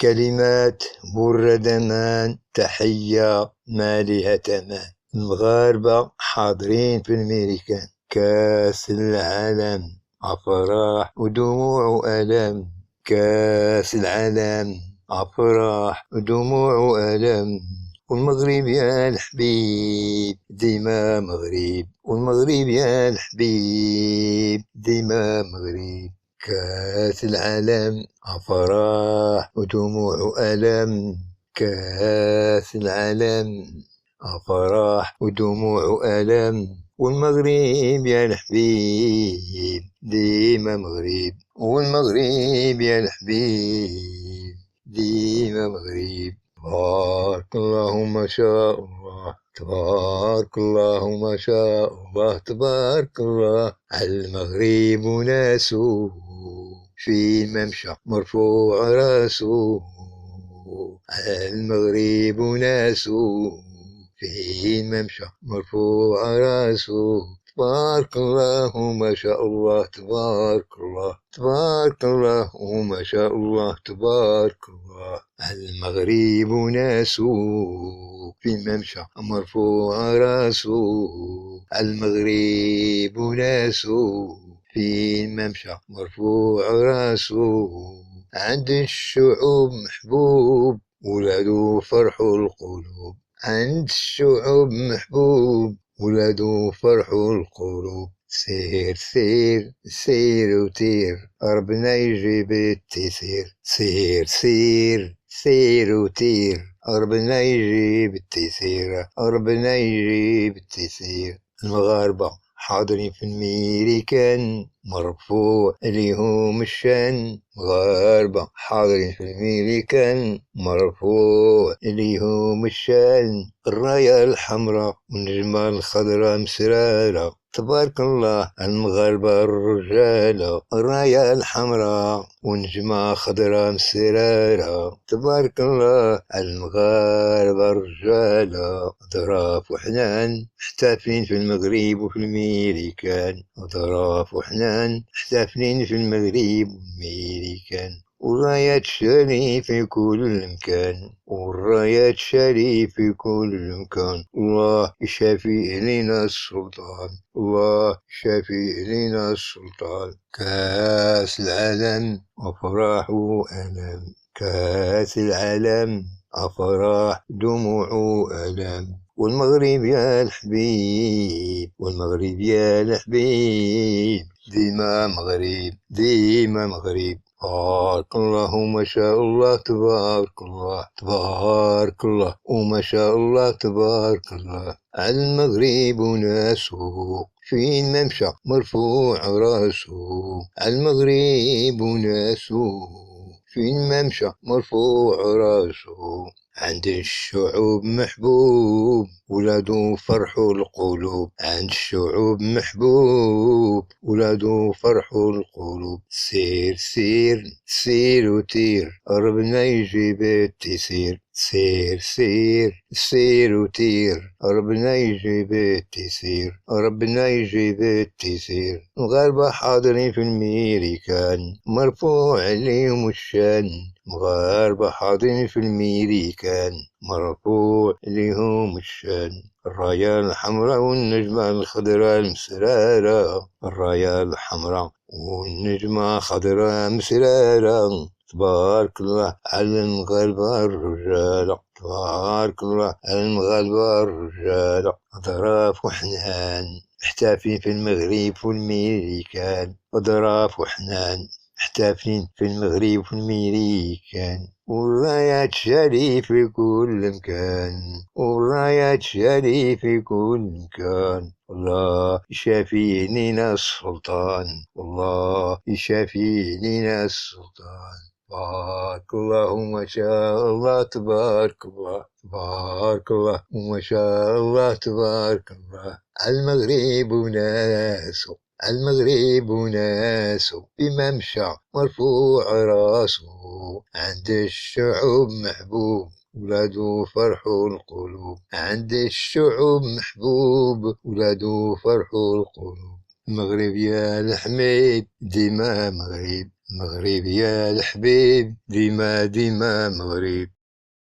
كلمات بردمان تحية ما لها تمام. المغاربة حاضرين في الميريكان كاس العالم، أفراح ودموع وألم. كاس العالم أفراح ودموع وألم. والمغرب يا الحبيب ديما مغرب، والمغرب يا الحبيب ديما مغرب. كاس العالم أفراح ودموع وألم. كاس العالم أفراح ودموع وألم. والمغرب يا الحبيب ديما مغرب، والمغرب يا الحبيب ديما مغرب. تبارك الله ما شاء الله، تبارك الله ما شاء الله، تبارك الله. المغرب ناسه في الممشى مرفوع راسه. المغرب ناسه في الممشى مرفوع راسه. تبارك الله ما شاء الله، تبارك الله، تبارك الله ما شاء الله، تبارك الله. المغرب ناسه في الممشى مرفوع راسه. المغرب ناسه في الممشى مرفوع راسه. عند الشعوب محبوب ولادو فرح القلوب. عند الشعوب محبوب ولادو فرح القلوب. سير سير سير وتير ربنا يجيب التيسير. سير سير سير وتير ربنا يجيب التيسير، ربنا يجيب التيسير. المغاربة حاضرين في الميريكان مرفوع ليهم الشان. مغاربة حاضرين في الميريكان مرفوع ليهم الشان. الراية الحمراء والنجمة الخضراء مسرارة. تبارك الله المغاربة الرجالة. الراية الحمراء والنجمة خضراء مسرارة. تبارك الله المغاربة الرجالة. ظراف وحنان محتفلين في المغرب وفي الميريكان. ظراف وحنان محتفلين في المغرب والميريكان. والرايات شالي في كل مكان، والرايات شالي في كل مكان. الله يشافي إلينا السلطان، الله يشافي إلينا السلطان. كاس العالم أفراح وألم. كاس العالم أفراح دموع وألم. والمغرب يا الحبيب، والمغرب يا الحبيب ديما مغرب، ديما مغرب. تبارك الله ما شاء الله، تبارك الله، تبارك الله وما شاء الله، تبارك الله. المغرب ناسه في الممشى مرفوع راسه. المغرب ناسه في الممشى مرفوع راسه. عند الشعوب محبوب ولادو فرح القلوب. عند الشعوب محبوب ولادو فرح القلوب. سير سير سير وتير ربنا يجيب التيسير. سير سير سير وتير ربنا يجيب التيسير، ربنا يجيب التيسير. المغاربة حاضرين في الميريكان مرفوع عليهم الشان. مغاربة حاضرين في الميريكان مرفوع لهم الشان. الراية الحمراء والنجمة الخضراء المسرارة. الراية الحمراء والنجمة خضراء مسرارة. تبارك الله على المغاربة الرجالة. تبارك الله على المغاربة الرجالة. ظراف وحنان محتفلين في المغرب والميريكان. ظراف وحنان محتفلين في المغرب وفي الميريكان. والرايات شالي في كل مكان، والرايات شالي في كل مكان. الله يشافي لنا السلطان، والله يشافي لنا السلطان. تبارك الله ما شاء الله، تبارك الله، تبارك الله وما شاء الله، تبارك الله. المغرب ناسه، المغرب ناسه بممشى مرفوع راسه. عند الشعوب محبوب ولادو فرح القلوب. عند الشعوب محبوب ولادو فرح القلوب. المغرب يا الحميد ديما مغرب، المغرب يا الحبيب ديما ديما مغرب.